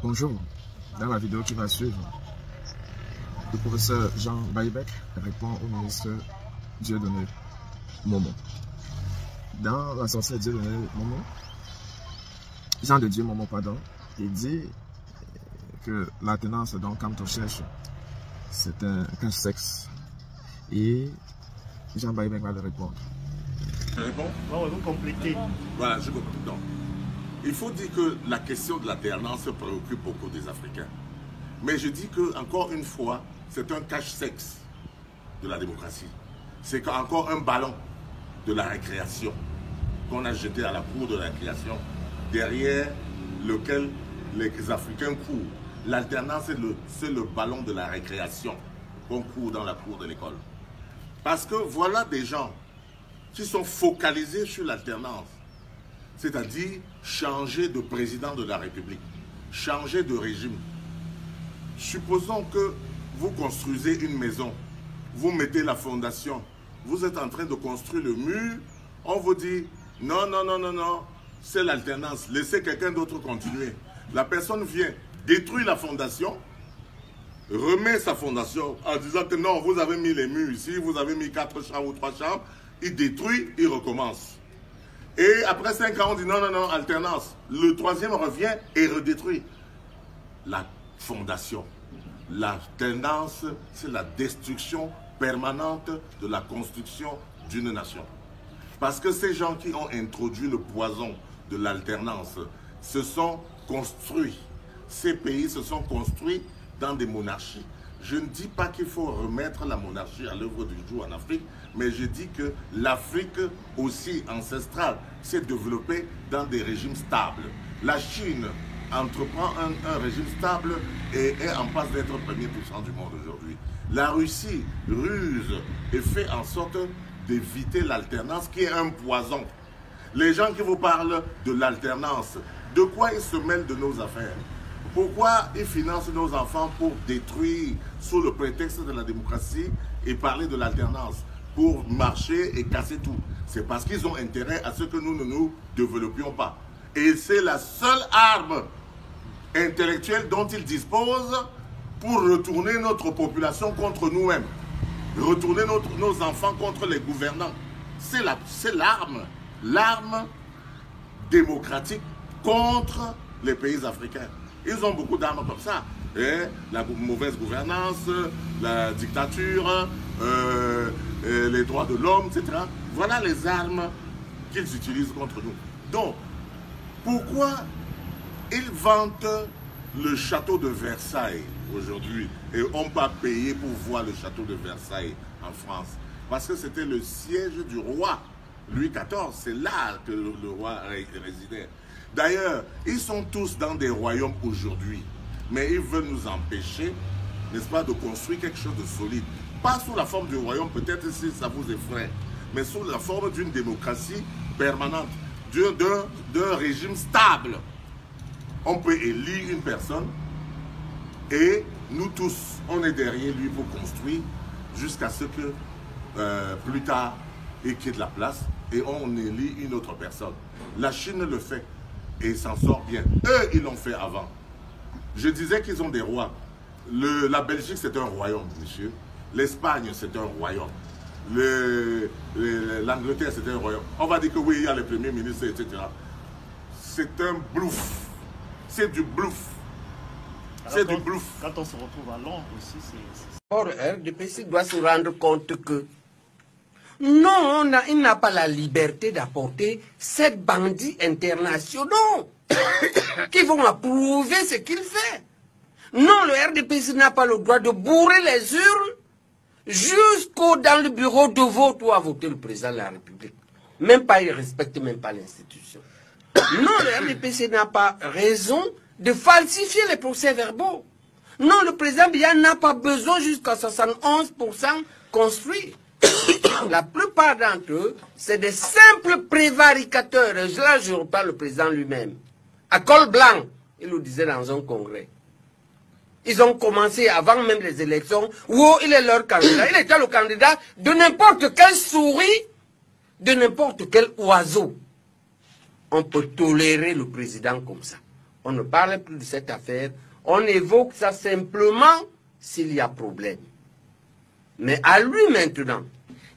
Bonjour, dans la vidéo qui va suivre, le professeur Jean Baïbec répond au ministre Dieudonné Momo. Dans la sortie de Dieudonné Momo, Jean de Dieu Momo, pardon, il dit que l'alternance, donc, quand on cherche, c'est un cache-sexe. Et Jean Baïbec va le répondre. Je réponds? Oui, vous complétez. Voilà, je complète. Donc, il faut dire que la question de l'alternance préoccupe beaucoup des Africains. Mais je dis que, encore une fois, c'est un cache-sexe de la démocratie. C'est encore un ballon de la récréation qu'on a jeté à la cour de la récréation, derrière lequel les Africains courent. L'alternance, c'est le ballon de la récréation qu'on court dans la cour de l'école. Parce que voilà des gens qui sont focalisés sur l'alternance, c'est-à-dire changer de président de la République, changer de régime. Supposons que vous construisez une maison, vous mettez la fondation, vous êtes en train de construire le mur, on vous dit non, non, non, non, non, c'est l'alternance, laissez quelqu'un d'autre continuer. La personne vient détruire la fondation, remet sa fondation en disant que non, vous avez mis les murs ici, vous avez mis 4 chambres ou 3 chambres, il détruit, il recommence. Et après 5 ans, on dit non, non, non, alternance. Le troisième revient et redétruit la fondation. La tendance, c'est la destruction permanente de la construction d'une nation. Parce que ces gens qui ont introduit le poison de l'alternance se sont construits. Ces pays se sont construits dans des monarchies. Je ne dis pas qu'il faut remettre la monarchie à l'œuvre du jour en Afrique, mais je dis que l'Afrique aussi ancestrale s'est développée dans des régimes stables. La Chine entreprend un régime stable et est en passe d'être premier puissant du monde aujourd'hui. La Russie ruse et fait en sorte d'éviter l'alternance qui est un poison. Les gens qui vous parlent de l'alternance, de quoi ils se mêlent de nos affaires? Pourquoi ils financent nos enfants pour détruire sous le prétexte de la démocratie et parler de l'alternance, pour marcher et casser tout? C'est parce qu'ils ont intérêt à ce que nous ne nous développions pas. Et c'est la seule arme intellectuelle dont ils disposent pour retourner notre population contre nous-mêmes, retourner nos enfants contre les gouvernants. C'est l'arme démocratique contre les pays africains. Ils ont beaucoup d'armes comme ça. La mauvaise gouvernance, la dictature, les droits de l'homme, etc. Voilà les armes qu'ils utilisent contre nous. Donc, pourquoi ils vantent le château de Versailles aujourd'hui et on pas payé pour voir le château de Versailles en France? Parce que c'était le siège du roi Louis XIV. C'est là que le roi résidait. D'ailleurs, ils sont tous dans des royaumes aujourd'hui, mais ils veulent nous empêcher, n'est-ce pas, de construire quelque chose de solide. Pas sous la forme du royaume, peut-être si ça vous effraie, mais sous la forme d'une démocratie permanente, d'un régime stable. On peut élire une personne et nous tous, on est derrière lui pour construire jusqu'à ce que plus tard, il quitte la place et on élit une autre personne. La Chine le fait. Et s'en sort bien. Eux, ils l'ont fait avant. Je disais qu'ils ont des rois. La Belgique, c'est un royaume, monsieur. L'Espagne, c'est un royaume. L'Angleterre, c'est un royaume. On va dire que oui, il y a les premiers ministres, etc. C'est un bluff. C'est du bluff. C'est du bluff. Quand on se retrouve à Londres aussi, c'est... Or, RDPC doit se rendre compte que non, il n'a pas la liberté d'apporter ces bandits internationaux qui vont approuver ce qu'il fait. Non, le RDPC n'a pas le droit de bourrer les urnes jusqu'au dans le bureau de vote où a voté le président de la République. Même pas, il ne respecte même pas l'institution. Non, le RDPC n'a pas raison de falsifier les procès-verbaux. Non, le président Biya n'a pas besoin jusqu'à 71% construit. La plupart d'entre eux, c'est des simples prévaricateurs. Et là, je reparle le président lui-même. À col blanc, il nous disait dans un congrès. Ils ont commencé avant même les élections, où il est leur candidat. Il était le candidat de n'importe quelle souris, de n'importe quel oiseau. On peut tolérer le président comme ça. On ne parle plus de cette affaire. On évoque ça simplement s'il y a problème. Mais à lui maintenant,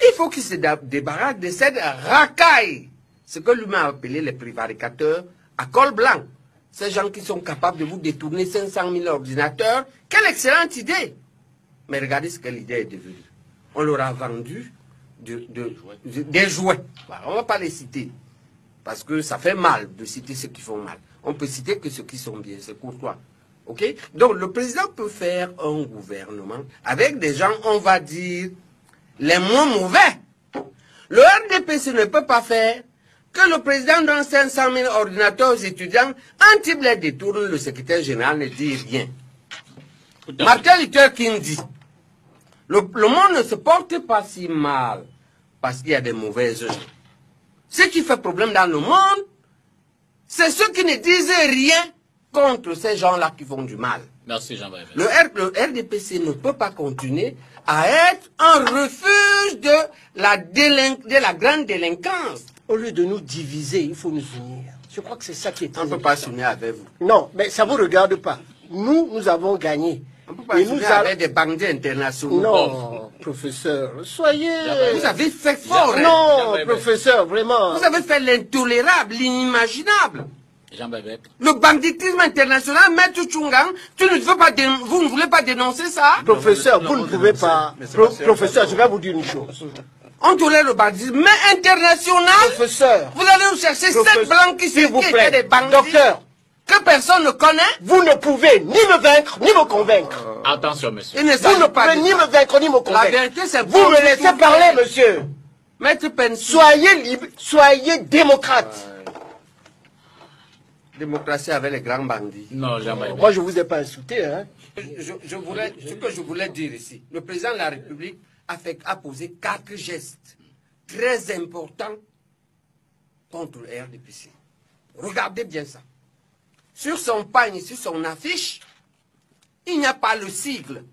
il faut qu'il se débarrasse de cette racaille. Ce que lui-même a appelé les prévaricateurs à col blanc. Ces gens qui sont capables de vous détourner 500 000 ordinateurs. Quelle excellente idée! Mais regardez ce que l'idée est devenue. On leur a vendu des jouets. Voilà, on ne va pas les citer. Parce que ça fait mal de citer ceux qui font mal. On peut citer que ceux qui sont bien, c'est courtois. Okay? Donc le président peut faire un gouvernement avec des gens, on va dire, les moins mauvais. Le RDPC ne peut pas faire que le président donne 500 000 ordinateurs aux étudiants, un type les détourne, le secrétaire général ne dit rien. Martin Luther King dit, le monde ne se porte pas si mal parce qu'il y a des mauvaises gens. Ce qui fait problème dans le monde, c'est ceux qui ne disent rien contre ces gens-là qui font du mal. Merci Jean-Marie. Le RDPC ne peut pas continuer à être un refuge de la grande délinquance. Au lieu de nous diviser, il faut nous unir. Je crois que c'est ça qui est très On ne peut pas s'unir avec vous. Non, mais ça ne vous regarde pas. Nous avons gagné. On ne peut pas s'unir avec des bandits internationaux. Non, professeur, soyez... Vous avez fait fort. Non, professeur, vraiment. Vous avez fait l'intolérable, l'inimaginable. Jean-Bébé. Le banditisme international, Maître Tchungang, vous ne voulez pas dénoncer ça? Professeur, vous ne pouvez pas... Professeur, je vais vous dire une chose. On tolère le banditisme, mais international. Professeur. Vous allez nous chercher 7 blancs qui étaient des bandits. Docteur. Que personne ne connaît. Vous ne pouvez ni me vaincre, ni me convaincre. Attention, monsieur. Vous ne pouvez ni me vaincre, ni me convaincre. La vérité, c'est vous me laissez parler, monsieur. Maître Pensou. Soyez libre, soyez démocrate. Démocratie avec les grands bandits. Non, jamais. Moi, je ne vous ai pas insulté, hein. Ce que je voulais dire ici, le président de la République a posé 4 gestes très importants contre le RDPC. Regardez bien ça. Sur son pagne, sur son affiche, il n'y a pas le sigle.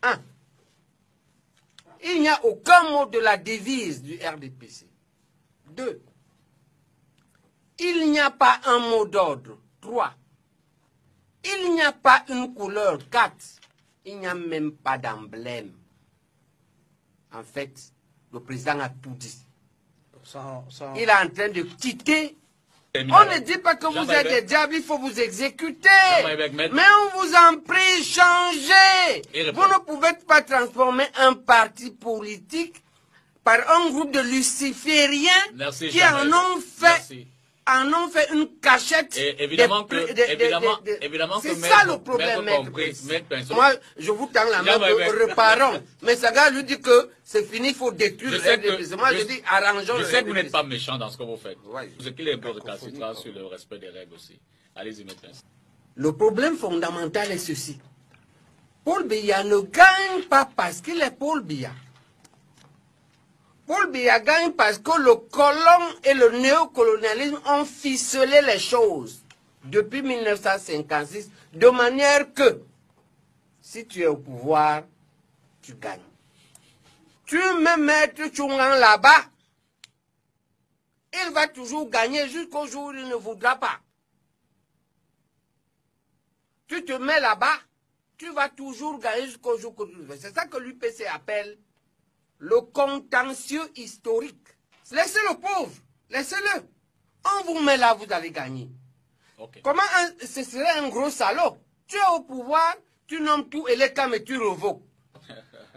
1. Il n'y a aucun mot de la devise du RDPC. 2. Il n'y a pas un mot d'ordre. 3. Il n'y a pas une couleur. 4. Il n'y a même pas d'emblème. En fait, le président a tout dit. Il est en train de quitter. On ne dit pas que vous êtes des diables, il faut vous exécuter. Mais on vous en prie, changez. Vous ne pouvez pas transformer un parti politique par un groupe de lucifériens qui en ont fait une cachette. Évidemment que c'est ça le problème, maître. Moi, je vous tends la main, reparons. Mais ça gars lui dit que c'est fini, il faut détruire le Moi, je dis arrangeons le Je sais que vous n'êtes pas méchant dans ce que vous faites. Ce qu'il est un peu récalcitrant sur le respect des règles aussi. Allez-y, maître. Le problème fondamental est ceci. Paul Biya ne gagne pas parce qu'il est Paul Biya. Paul Biya gagne parce que le colon et le néocolonialisme ont ficelé les choses depuis 1956 de manière que si tu es au pouvoir, tu gagnes. Tu mets Maître Tchungang là-bas, il va toujours gagner jusqu'au jour où il ne voudra pas. Tu te mets là-bas, tu vas toujours gagner jusqu'au jour où tu veux. C'est ça que l'UPC appelle le contentieux historique. Laissez le pauvre, laissez-le. On vous met là, vous allez gagner. Okay. Comment ce serait un gros salaud? Tu es au pouvoir, tu nommes tout et les mais tu revoques.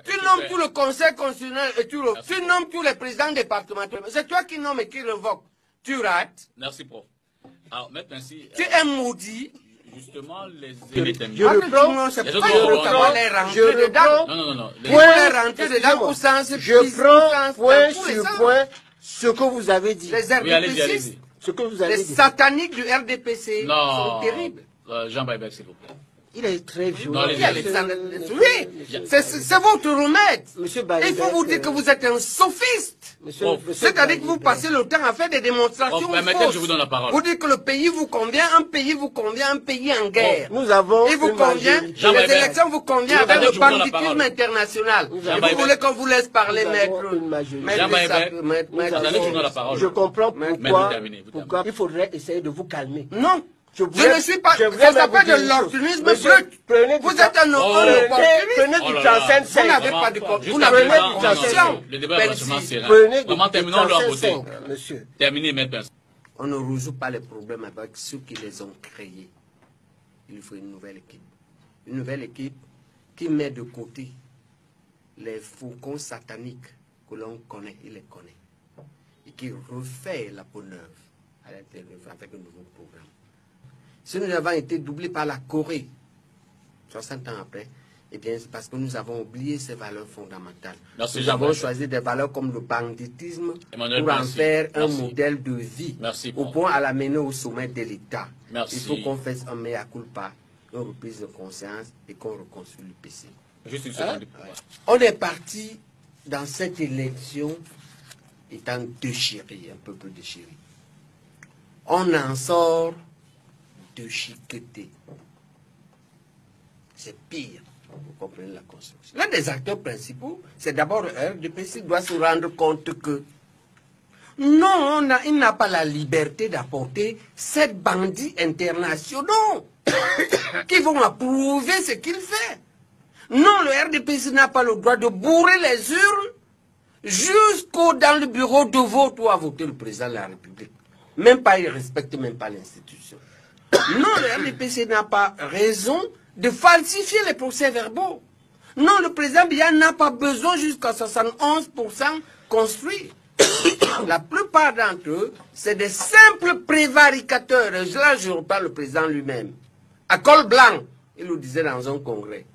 Tu nommes tout le conseil constitutionnel et tu revoques. Tu nommes tous les présidents départementaux. C'est toi qui nommes et qui revoques. Tu rates. Merci, prof. Alors, maintenant, si, tu es maudit. Justement, les je reprends, point sur point ce que vous avez dit. Les RDPC, ce que vous avez dit. Les sataniques du RDPC sont terribles. Jean-Baïbec, s'il vous plaît. Il est très violent. Oui, c'est votre remède. Il faut vous dire que vous êtes un sophiste. C'est-à-dire que vous passez le temps à faire des démonstrations fausses. Je vous donne la parole. Vous dites que le pays vous convient, un pays vous convient, un pays en guerre. Nous avons il vous convient, les élections vous conviennent avec le banditisme international. Et vous voulez qu'on vous laisse parler, maître. Je comprends pourquoi il faudrait essayer de vous calmer. Non. Je ne suis pas... Ça s'appelle de l'opportunisme brut. Vous êtes un opportuniste. Prenez du transcend 5. Vous n'avez pas de conscience. Le débat est relativement serein. Prenez du Vraiment, terminons leur côté. monsieur. Terminez, maître personne. On ne résout pas les problèmes avec ceux qui les ont créés. Il faut une nouvelle équipe. Une nouvelle équipe qui met de côté les faucons sataniques que l'on connaît, il les connaît. Et qui refait la peau neuve avec un nouveau programme. Si nous avons été doublés par la Corée, 60 ans après, eh bien c'est parce que nous avons oublié ces valeurs fondamentales. Merci, nous avons choisi des valeurs comme le banditisme Emmanuel, pour en merci. faire un Merci. modèle de vie, Merci, au bon. point à l'amener au sommet de l'État. Merci. Il faut qu'on fasse un mea culpa, une reprise de conscience et qu'on reconstruise le PC. Juste une seconde de pouvoir. On est parti dans cette élection étant déchiré, un peu déchiré. On en sort déchiqueté. C'est pire. Vous comprenez la construction. L'un des acteurs principaux, c'est d'abord le RDPC doit se rendre compte que non, il n'a pas la liberté d'apporter cette bandits internationaux qui vont approuver ce qu'il fait. Non, le RDPC n'a pas le droit de bourrer les urnes jusqu'au dans le bureau de vote où a voté le président de la République. Même pas, il ne respecte même pas l'institution. Non, le RDPC n'a pas raison de falsifier les procès-verbaux. Non, le président Biya n'a pas besoin jusqu'à 71% construit. La plupart d'entre eux, c'est des simples prévaricateurs. Et là, je reprends le président lui-même. À col blanc, il le disait dans un congrès.